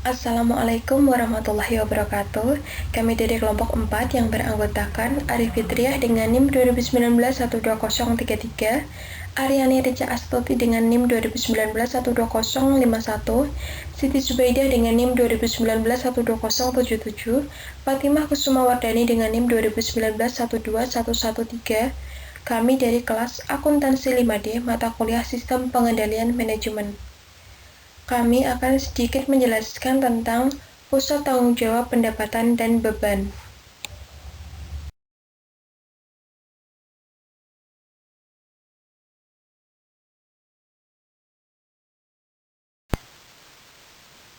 Assalamualaikum warahmatullahi wabarakatuh. Kami dari kelompok 4 yang beranggotakan Arif Fitriah dengan NIM 2019-12033, Aryani Rica Astuti dengan NIM 2019-12051, Siti Zubaidah dengan NIM 2019-12077, Fatimah Kusuma Wardani dengan NIM 2019-12113. Kami dari kelas Akuntansi 5D, mata kuliah Sistem Pengendalian Manajemen. Kami akan sedikit menjelaskan tentang pusat tanggung jawab pendapatan dan beban.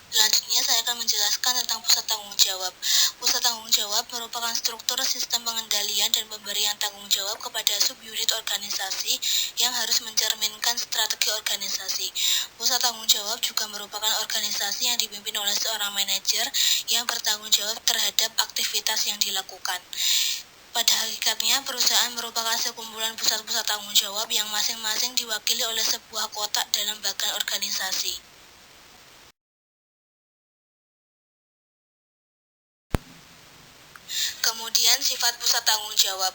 Selanjutnya saya akan menjelaskan tentang pusat tanggung jawab. Pusat tanggung jawab merupakan struktur sistem pengendalian dan pemberian tanggung jawab kepada subunit organisasi yang harus mencerminkan strategi organisasi. Pusat tanggung jawab juga merupakan organisasi yang dipimpin oleh seorang manajer yang bertanggung jawab terhadap aktivitas yang dilakukan. Pada hakikatnya, perusahaan merupakan sekumpulan pusat-pusat tanggung jawab yang masing-masing diwakili oleh sebuah kotak dalam bagan organisasi. Kemudian sifat pusat tanggung jawab.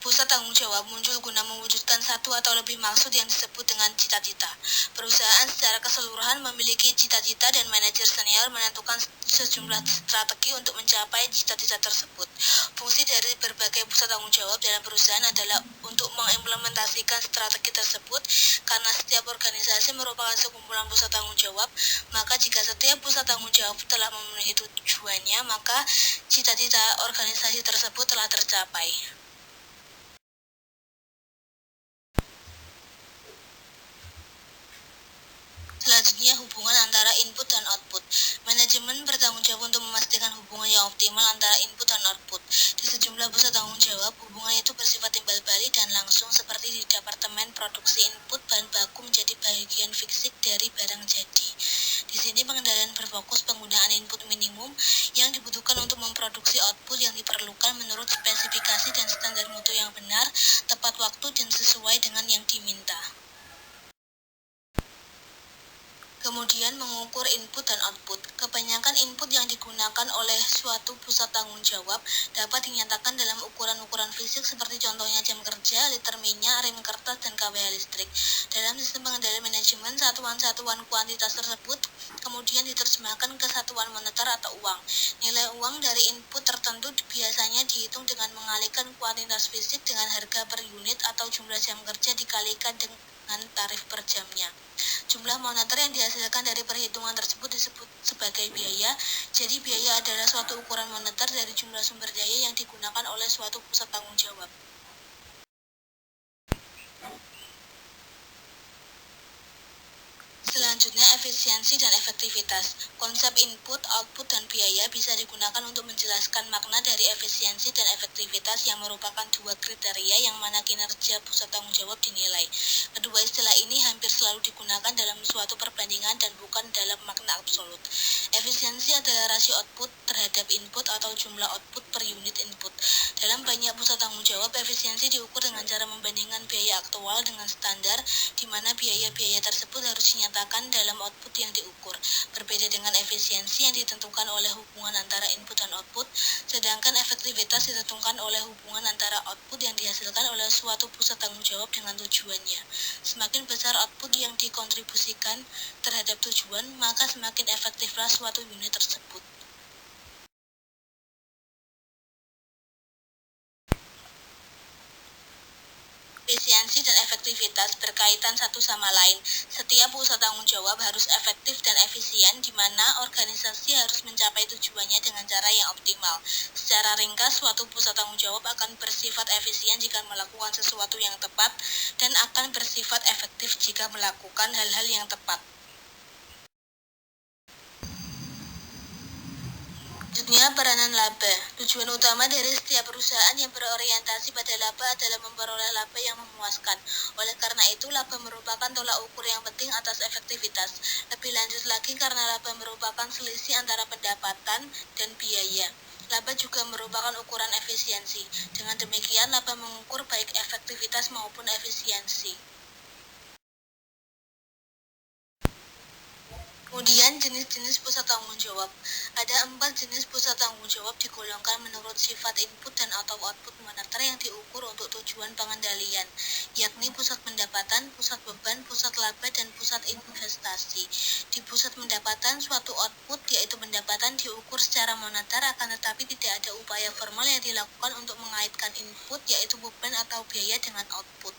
Pusat tanggung jawab muncul guna mewujudkan satu atau lebih maksud yang disebut dengan cita-cita. Perusahaan secara keseluruhan memiliki cita-cita dan manajer senior menentukan sejumlah strategi untuk mencapai cita-cita tersebut. Fungsi dari berbagai pusat tanggung jawab dalam perusahaan adalah untuk mengimplementasikan strategi tersebut. Karena setiap organisasi merupakan sekumpulan pusat tanggung jawab, maka jika setiap pusat tanggung jawab telah memenuhi tujuannya, maka cita-cita organisasi tersebut telah tercapai. Selanjutnya, hubungan antara input dan output. Manajemen bertanggung jawab untuk memastikan hubungan yang optimal antara input dan output. Di sejumlah pusat tanggung jawab, hubungan itu bersifat timbal balik dan langsung, seperti di Departemen Produksi Input bahan baku menjadi bagian fisik dari barang jadi. Di sini pengendalian berfokus penggunaan input minimum yang dibutuhkan untuk memproduksi output yang diperlukan menurut spesifikasi dan standar mutu yang benar, tepat waktu, dan sesuai dengan yang diminta. Kemudian mengukur input dan output. Kebanyakan input yang digunakan oleh suatu pusat tanggung jawab dapat dinyatakan dalam ukuran-ukuran fisik seperti contohnya jam kerja, liter minyak, rem kertas, dan KWH listrik. Dalam sistem pengendalian manajemen, satuan-satuan kuantitas tersebut kemudian diterjemahkan ke satuan moneter atau uang. Nilai uang dari input tertentu biasanya dihitung dengan mengalihkan kuantitas fisik dengan harga per unit atau jumlah jam kerja dikalikan dengan tarif per jamnya. Jumlah moneter yang dihasilkan dari perhitungan tersebut disebut sebagai biaya. Jadi biaya adalah suatu ukuran moneter dari jumlah sumber daya yang digunakan oleh suatu pusat tanggung jawab. Selanjutnya, efisiensi dan efektivitas. Konsep input, output, dan biaya bisa digunakan untuk menjelaskan makna dari efisiensi dan efektivitas yang merupakan dua kriteria yang mana kinerja pusat tanggung jawab dinilai. Kedua istilah ini hampir selalu digunakan dalam suatu perbandingan dan bukan dalam makna absolut. Efisiensi adalah rasio output terhadap input atau jumlah output per unit input. Dalam banyak pusat tanggung jawab, efisiensi diukur dengan cara membandingkan biaya aktual dengan standar, di mana biaya-biaya tersebut harus dinyatakan dalam output yang diukur. Berbeda dengan efisiensi yang ditentukan oleh hubungan antara input dan output, sedangkan efektivitas ditentukan oleh hubungan antara output yang dihasilkan oleh suatu pusat tanggung jawab dengan tujuannya. Semakin besar output yang dikontribusikan terhadap tujuan, maka semakin efektiflah suatu unit tersebut. Efisiensi dan efektivitas berkaitan satu sama lain. Setiap pusat tanggung jawab harus efektif dan efisien, di mana organisasi harus mencapai tujuannya dengan cara yang optimal. Secara ringkas, suatu pusat tanggung jawab akan bersifat efisien jika melakukan sesuatu yang tepat, dan akan bersifat efektif jika melakukan hal-hal yang tepat. Selanjutnya, peranan laba. Tujuan utama dari setiap perusahaan yang berorientasi pada laba adalah memperoleh laba yang memuaskan. Oleh karena itu, laba merupakan tolak ukur yang penting atas efektivitas. Lebih lanjut lagi, karena laba merupakan selisih antara pendapatan dan biaya. Laba juga merupakan ukuran efisiensi. Dengan demikian, laba mengukur baik efektivitas maupun efisiensi. Kemudian jenis-jenis pusat tanggung jawab. Ada 4 jenis pusat tanggung jawab digolongkan menurut sifat input dan atau output moneter yang diukur untuk tujuan pengendalian, yakni pusat pendapatan, pusat beban, pusat laba, dan pusat investasi. Di pusat pendapatan, suatu output yaitu pendapatan diukur secara moneter, akan tetapi tidak ada upaya formal yang dilakukan untuk mengaitkan input yaitu beban atau biaya dengan output.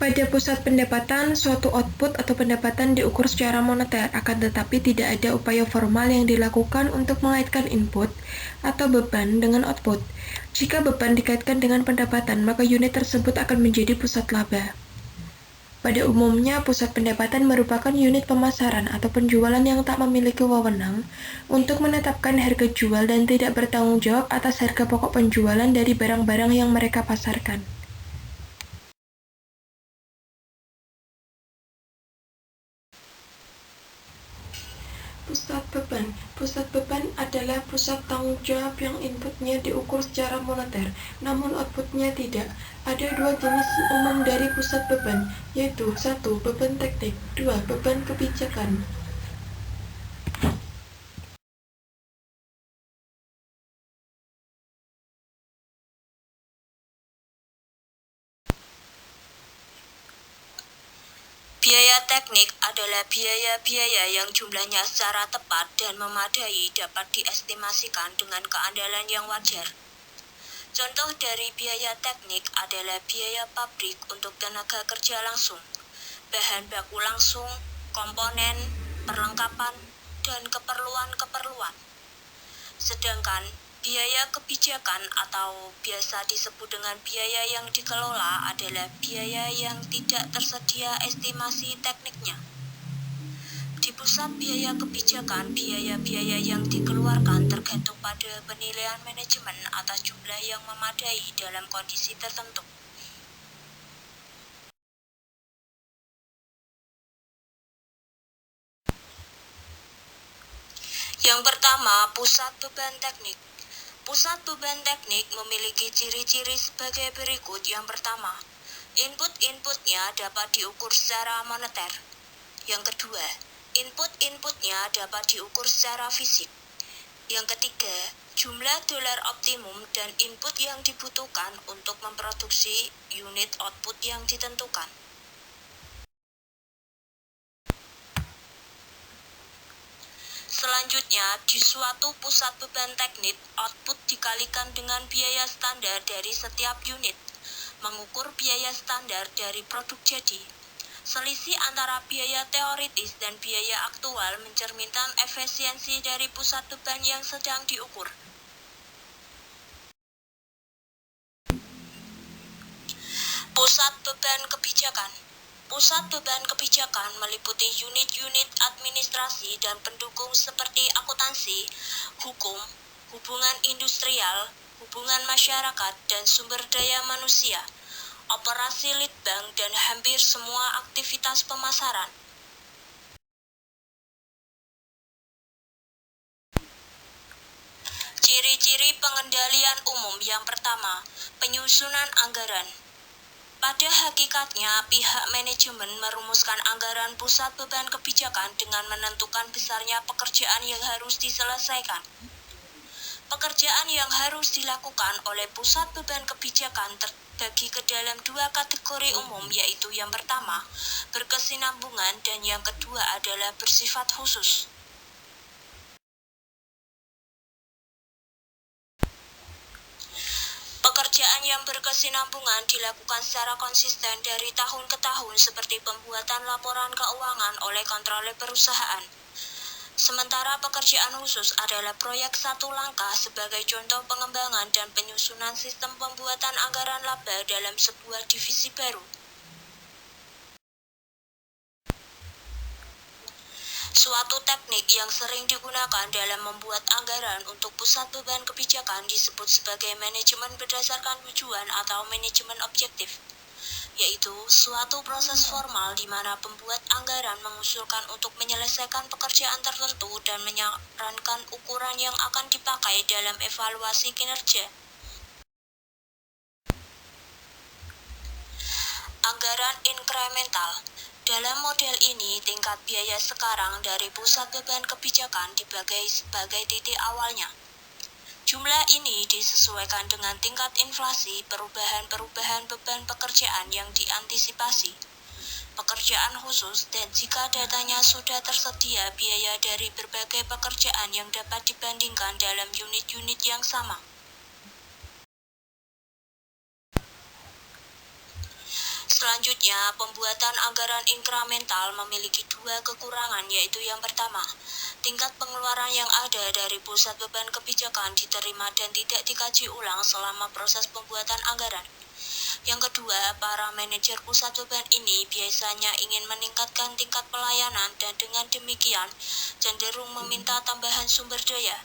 Pada pusat pendapatan, suatu output atau pendapatan diukur secara moneter, akan tetapi tidak ada upaya formal yang dilakukan untuk mengaitkan input atau beban dengan output. Jika beban dikaitkan dengan pendapatan, maka unit tersebut akan menjadi pusat laba. Pada umumnya, pusat pendapatan merupakan unit pemasaran atau penjualan yang tak memiliki wewenang untuk menetapkan harga jual dan tidak bertanggung jawab atas harga pokok penjualan dari barang-barang yang mereka pasarkan. Pusat beban. Pusat beban adalah pusat tanggung jawab yang inputnya diukur secara moneter, namun outputnya tidak. Ada 2 jenis umum dari pusat beban, yaitu 1. Beban teknik, 2. Beban kebijakan. Biaya teknik adalah biaya-biaya yang jumlahnya secara tepat dan memadai dapat diestimasikan dengan keandalan yang wajar. Contoh dari biaya teknik adalah biaya pabrik untuk tenaga kerja langsung, bahan baku langsung, komponen, perlengkapan, dan keperluan-keperluan. Sedangkan biaya kebijakan atau biasa disebut dengan biaya yang dikelola adalah biaya yang tidak tersedia estimasi tekniknya. Di pusat biaya kebijakan, biaya-biaya yang dikeluarkan tergantung pada penilaian manajemen atas jumlah yang memadai dalam kondisi tertentu. Yang pertama, pusat beban teknik. Pusat beban teknik memiliki ciri-ciri sebagai berikut. Yang pertama, input-inputnya dapat diukur secara moneter. Yang kedua, input-inputnya dapat diukur secara fisik. Yang ketiga, jumlah dolar optimum dan input yang dibutuhkan untuk memproduksi unit output yang ditentukan. Selanjutnya, di suatu pusat beban teknik, output dikalikan dengan biaya standar dari setiap unit, mengukur biaya standar dari produk jadi. Selisih antara biaya teoritis dan biaya aktual mencerminkan efisiensi dari pusat beban yang sedang diukur. Pusat beban kebijakan. Pusat beban kebijakan meliputi unit-unit administrasi dan pendukung seperti akuntansi, hukum, hubungan industrial, hubungan masyarakat, dan sumber daya manusia, operasi litbang, dan hampir semua aktivitas pemasaran. Ciri-ciri pengendalian umum. Yang pertama, penyusunan anggaran. Pada hakikatnya, pihak manajemen merumuskan anggaran pusat beban kebijakan dengan menentukan besarnya pekerjaan yang harus diselesaikan. Pekerjaan yang harus dilakukan oleh pusat beban kebijakan terbagi ke dalam 2 kategori umum, yaitu yang pertama, berkesinambungan, dan yang kedua adalah bersifat khusus. Pekerjaan yang berkesinambungan dilakukan secara konsisten dari tahun ke tahun seperti pembuatan laporan keuangan oleh kontroler perusahaan. Sementara pekerjaan khusus adalah proyek satu langkah sebagai contoh pengembangan dan penyusunan sistem pembuatan anggaran laba dalam sebuah divisi baru. Suatu teknik yang sering digunakan dalam membuat anggaran untuk pusat beban kebijakan disebut sebagai manajemen berdasarkan tujuan atau manajemen objektif, yaitu suatu proses formal di mana pembuat anggaran mengusulkan untuk menyelesaikan pekerjaan tertentu dan menyarankan ukuran yang akan dipakai dalam evaluasi kinerja. Anggaran inkremental. Dalam model ini, tingkat biaya sekarang dari pusat beban kebijakan dibagi sebagai titik awalnya. Jumlah ini disesuaikan dengan tingkat inflasi, perubahan-perubahan beban pekerjaan yang diantisipasi, pekerjaan khusus, dan jika datanya sudah tersedia biaya dari berbagai pekerjaan yang dapat dibandingkan dalam unit-unit yang sama. Selanjutnya, pembuatan anggaran inkremental memiliki dua kekurangan, yaitu yang pertama, tingkat pengeluaran yang ada dari pusat beban kebijakan diterima dan tidak dikaji ulang selama proses pembuatan anggaran. Yang kedua, para manajer pusat beban ini biasanya ingin meningkatkan tingkat pelayanan dan dengan demikian cenderung meminta tambahan sumber daya,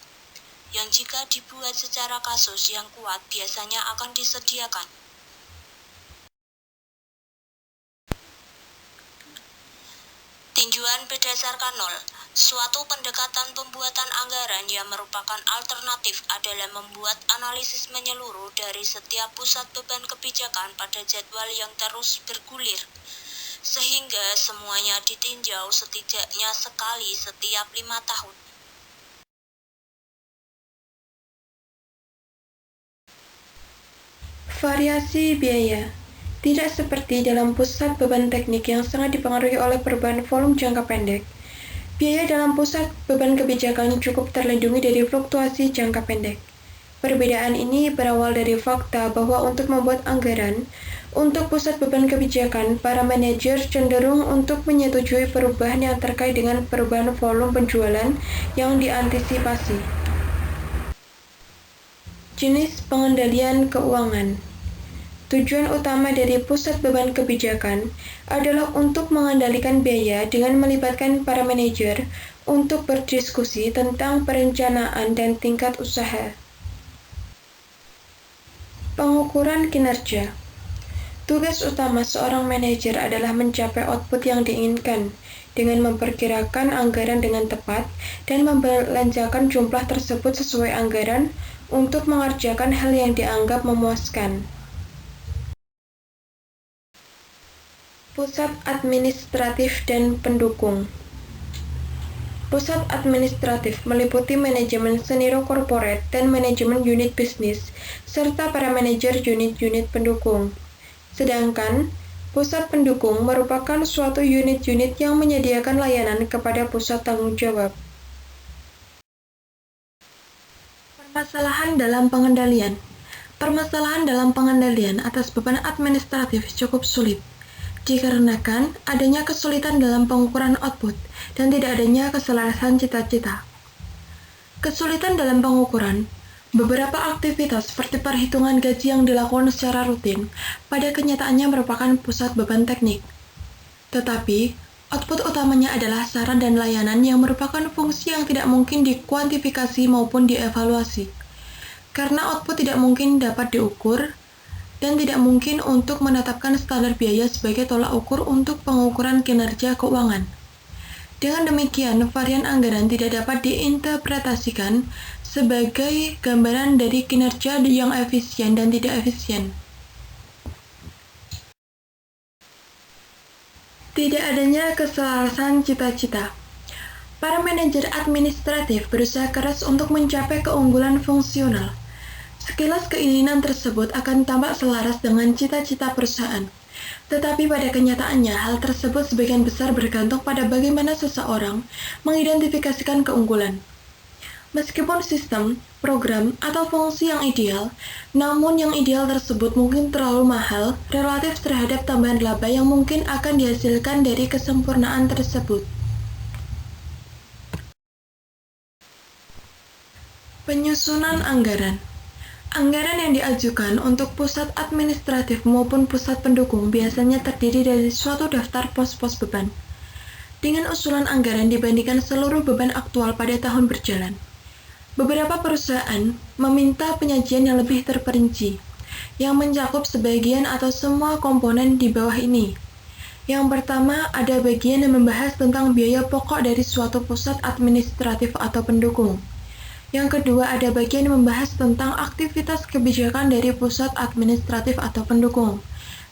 yang jika dibuat secara kasus yang kuat biasanya akan disediakan. Tinjauan berdasarkan nol. Suatu pendekatan pembuatan anggaran yang merupakan alternatif adalah membuat analisis menyeluruh dari setiap pusat beban kebijakan pada jadwal yang terus bergulir, sehingga semuanya ditinjau setidaknya sekali setiap 5 tahun. Variasi biaya. Tidak seperti dalam pusat beban teknik yang sangat dipengaruhi oleh perubahan volume jangka pendek, biaya dalam pusat beban kebijakan cukup terlindungi dari fluktuasi jangka pendek. Perbedaan ini berawal dari fakta bahwa untuk membuat anggaran untuk pusat beban kebijakan, para manajer cenderung untuk menyetujui perubahan yang terkait dengan perubahan volume penjualan yang diantisipasi. Jenis pengendalian keuangan. Tujuan utama dari pusat beban kebijakan adalah untuk mengendalikan biaya dengan melibatkan para manajer untuk berdiskusi tentang perencanaan dan tingkat usaha. Pengukuran kinerja. Tugas utama seorang manajer adalah mencapai output yang diinginkan dengan memperkirakan anggaran dengan tepat dan membelanjakan jumlah tersebut sesuai anggaran untuk mengerjakan hal yang dianggap memuaskan. Pusat administratif dan pendukung. Pusat administratif meliputi manajemen senior corporate dan manajemen unit bisnis, serta para manajer unit-unit pendukung. Sedangkan, pusat pendukung merupakan suatu unit-unit yang menyediakan layanan kepada pusat tanggung jawab. Permasalahan dalam pengendalian. Permasalahan dalam pengendalian atas beban administratif cukup sulit, dikarenakan adanya kesulitan dalam pengukuran output dan tidak adanya keselarasan cita-cita. Kesulitan dalam pengukuran. Beberapa aktivitas seperti perhitungan gaji yang dilakukan secara rutin pada kenyataannya merupakan pusat beban teknik. Tetapi, output utamanya adalah saran dan layanan yang merupakan fungsi yang tidak mungkin dikuantifikasi maupun dievaluasi. Karena output tidak mungkin dapat diukur, dan tidak mungkin untuk menetapkan standar biaya sebagai tolak ukur untuk pengukuran kinerja keuangan. Dengan demikian, varian anggaran tidak dapat diinterpretasikan sebagai gambaran dari kinerja yang efisien dan tidak efisien. Tidak adanya keselarasan cita-cita. Para manajer administratif berusaha keras untuk mencapai keunggulan fungsional. Sekilas keinginan tersebut akan tampak selaras dengan cita-cita perusahaan, tetapi pada kenyataannya hal tersebut sebagian besar bergantung pada bagaimana seseorang mengidentifikasikan keunggulan. Meskipun sistem, program, atau fungsi yang ideal, namun yang ideal tersebut mungkin terlalu mahal relatif terhadap tambahan laba yang mungkin akan dihasilkan dari kesempurnaan tersebut. Penyusunan anggaran. Anggaran yang diajukan untuk pusat administratif maupun pusat pendukung biasanya terdiri dari suatu daftar pos-pos beban, dengan usulan anggaran dibandingkan seluruh beban aktual pada tahun berjalan. Beberapa perusahaan meminta penyajian yang lebih terperinci, yang mencakup sebagian atau semua komponen di bawah ini. Yang pertama, ada bagian yang membahas tentang biaya pokok dari suatu pusat administratif atau pendukung. Yang kedua, ada bagian yang membahas tentang aktivitas kebijakan dari pusat administratif atau pendukung.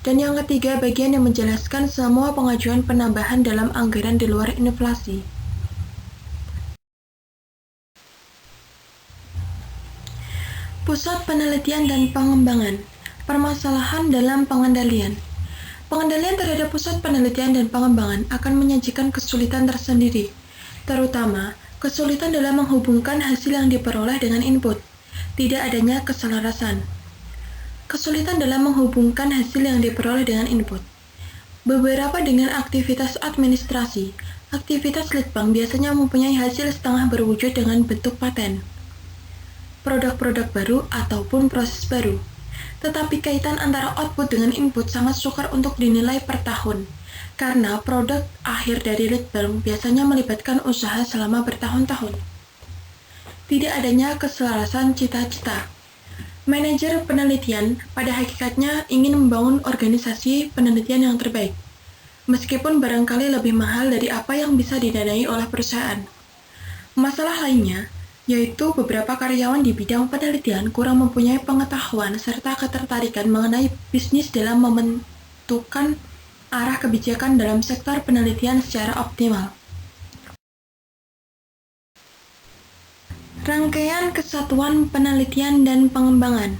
Dan yang ketiga, bagian yang menjelaskan semua pengajuan penambahan dalam anggaran di luar inflasi. Pusat Penelitian dan Pengembangan. Permasalahan dalam pengendalian. Pengendalian terhadap pusat penelitian dan pengembangan akan menyajikan kesulitan tersendiri, terutama kesulitan dalam menghubungkan hasil yang diperoleh dengan input. Tidak adanya keselarasan. Kesulitan dalam menghubungkan hasil yang diperoleh dengan input. Beberapa dengan aktivitas administrasi, aktivitas litbang biasanya mempunyai hasil setengah berwujud dengan bentuk paten, produk-produk baru ataupun proses baru. Tetapi kaitan antara output dengan input sangat sukar untuk dinilai per tahun, karena produk akhir dari litbang biasanya melibatkan usaha selama bertahun-tahun. Tidak adanya keselarasan cita-cita. Manajer penelitian pada hakikatnya ingin membangun organisasi penelitian yang terbaik, meskipun barangkali lebih mahal dari apa yang bisa didanai oleh perusahaan. Masalah lainnya, yaitu beberapa karyawan di bidang penelitian kurang mempunyai pengetahuan serta ketertarikan mengenai bisnis dalam menentukan arah kebijakan dalam sektor penelitian secara optimal. Rangkaian kesatuan penelitian dan pengembangan.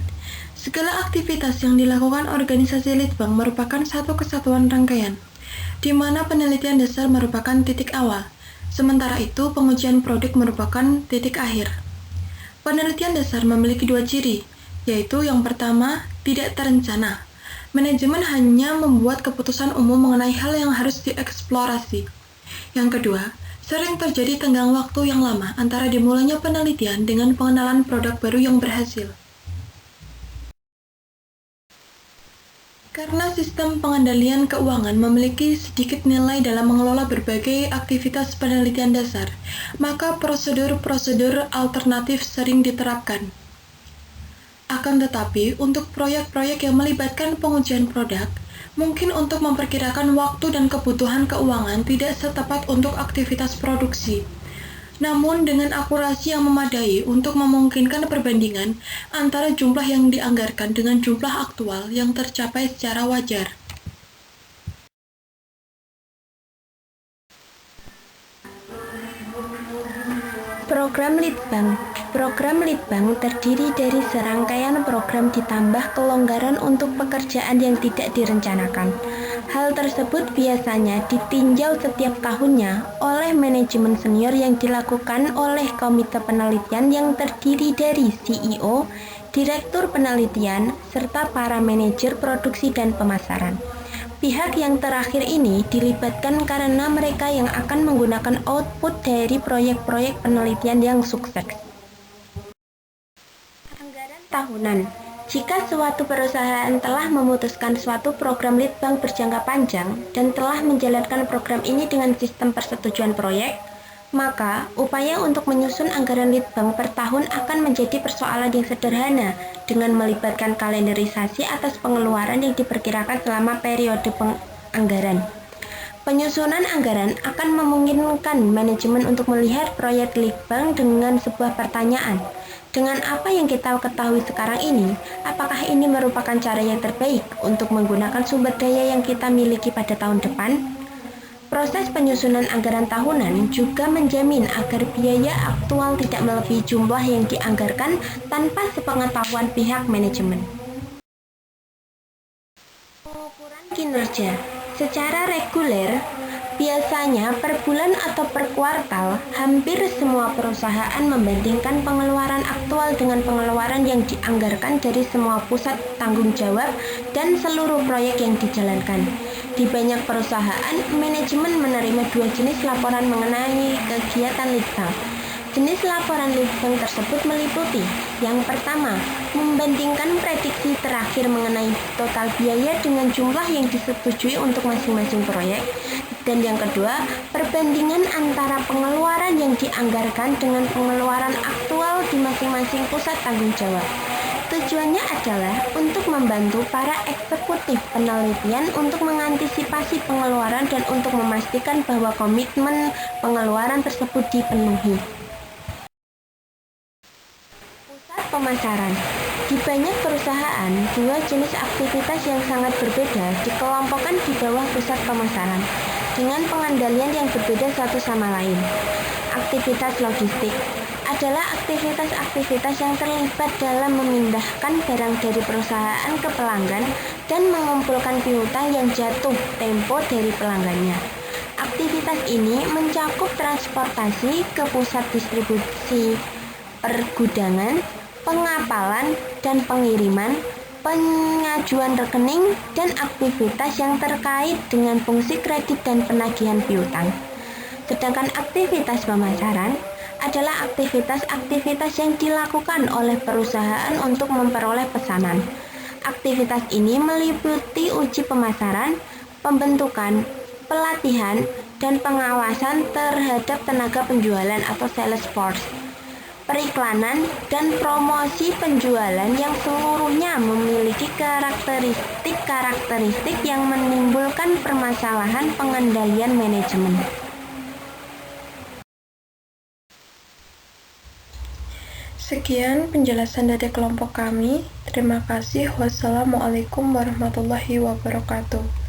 Segala aktivitas yang dilakukan organisasi litbang merupakan satu kesatuan rangkaian, di mana penelitian dasar merupakan titik awal. Sementara itu, pengujian produk merupakan titik akhir. Penelitian dasar memiliki dua ciri, yaitu yang pertama, tidak terencana. Manajemen hanya membuat keputusan umum mengenai hal yang harus dieksplorasi. Yang kedua, sering terjadi tenggang waktu yang lama antara dimulainya penelitian dengan pengenalan produk baru yang berhasil. Karena sistem pengendalian keuangan memiliki sedikit nilai dalam mengelola berbagai aktivitas penelitian dasar, maka prosedur-prosedur alternatif sering diterapkan. Akan tetapi, untuk proyek-proyek yang melibatkan pengujian produk, mungkin untuk memperkirakan waktu dan kebutuhan keuangan tidak setepat untuk aktivitas produksi. Namun dengan akurasi yang memadai untuk memungkinkan perbandingan antara jumlah yang dianggarkan dengan jumlah aktual yang tercapai secara wajar. Program Litbang. Program Litbang terdiri dari serangkaian program ditambah kelonggaran untuk pekerjaan yang tidak direncanakan. Hal tersebut biasanya ditinjau setiap tahunnya oleh manajemen senior yang dilakukan oleh komite penelitian yang terdiri dari CEO, direktur penelitian, serta para manajer produksi dan pemasaran. Pihak yang terakhir ini dilibatkan karena mereka yang akan menggunakan output dari proyek-proyek penelitian yang sukses. Anggaran tahunan. Jika suatu perusahaan telah memutuskan suatu program litbang berjangka panjang dan telah menjalankan program ini dengan sistem persetujuan proyek, maka upaya untuk menyusun anggaran litbang per tahun akan menjadi persoalan yang sederhana dengan melibatkan kalenderisasi atas pengeluaran yang diperkirakan selama periode penganggaran. Penyusunan anggaran akan memungkinkan manajemen untuk melihat proyek litbang dengan sebuah pertanyaan. Dengan apa yang kita ketahui sekarang ini, apakah ini merupakan cara yang terbaik untuk menggunakan sumber daya yang kita miliki pada tahun depan? Proses penyusunan anggaran tahunan juga menjamin agar biaya aktual tidak melebihi jumlah yang dianggarkan tanpa sepengetahuan pihak manajemen. Pengukuran kinerja secara reguler, biasanya per bulan atau per kuartal, hampir semua perusahaan membandingkan pengeluaran aktual dengan pengeluaran yang dianggarkan dari semua pusat tanggung jawab dan seluruh proyek yang dijalankan. Di banyak perusahaan, manajemen menerima dua jenis laporan mengenai kegiatan litbang. Jenis laporan litbang tersebut meliputi: yang pertama, membandingkan prediksi terakhir mengenai total biaya dengan jumlah yang disetujui untuk masing-masing proyek, dan yang kedua, perbandingan antara pengeluaran yang dianggarkan dengan pengeluaran aktual di masing-masing pusat tanggung jawab. Tujuannya adalah untuk membantu para eksekutif penelitian untuk mengantisipasi pengeluaran dan untuk memastikan bahwa komitmen pengeluaran tersebut dipenuhi. pemasaran. Di banyak perusahaan, dua jenis aktivitas yang sangat berbeda dikelompokkan di bawah pusat pemasaran dengan pengendalian yang berbeda satu sama lain. Aktivitas logistik adalah aktivitas-aktivitas yang terlibat dalam memindahkan barang dari perusahaan ke pelanggan dan mengumpulkan piutang yang jatuh tempo dari pelanggannya. Aktivitas ini mencakup transportasi ke pusat distribusi, pergudangan, pengapalan dan pengiriman, pengajuan rekening, dan aktivitas yang terkait dengan fungsi kredit dan penagihan piutang. Sedangkan aktivitas pemasaran adalah aktivitas-aktivitas yang dilakukan oleh perusahaan untuk memperoleh pesanan. Aktivitas ini meliputi uji pemasaran, pembentukan, pelatihan, dan pengawasan terhadap tenaga penjualan atau sales force, periklanan, dan promosi penjualan yang seluruhnya memiliki karakteristik yang menimbulkan permasalahan pengendalian manajemen. Sekian penjelasan dari kelompok kami. Terima kasih. Wassalamualaikum warahmatullahi wabarakatuh.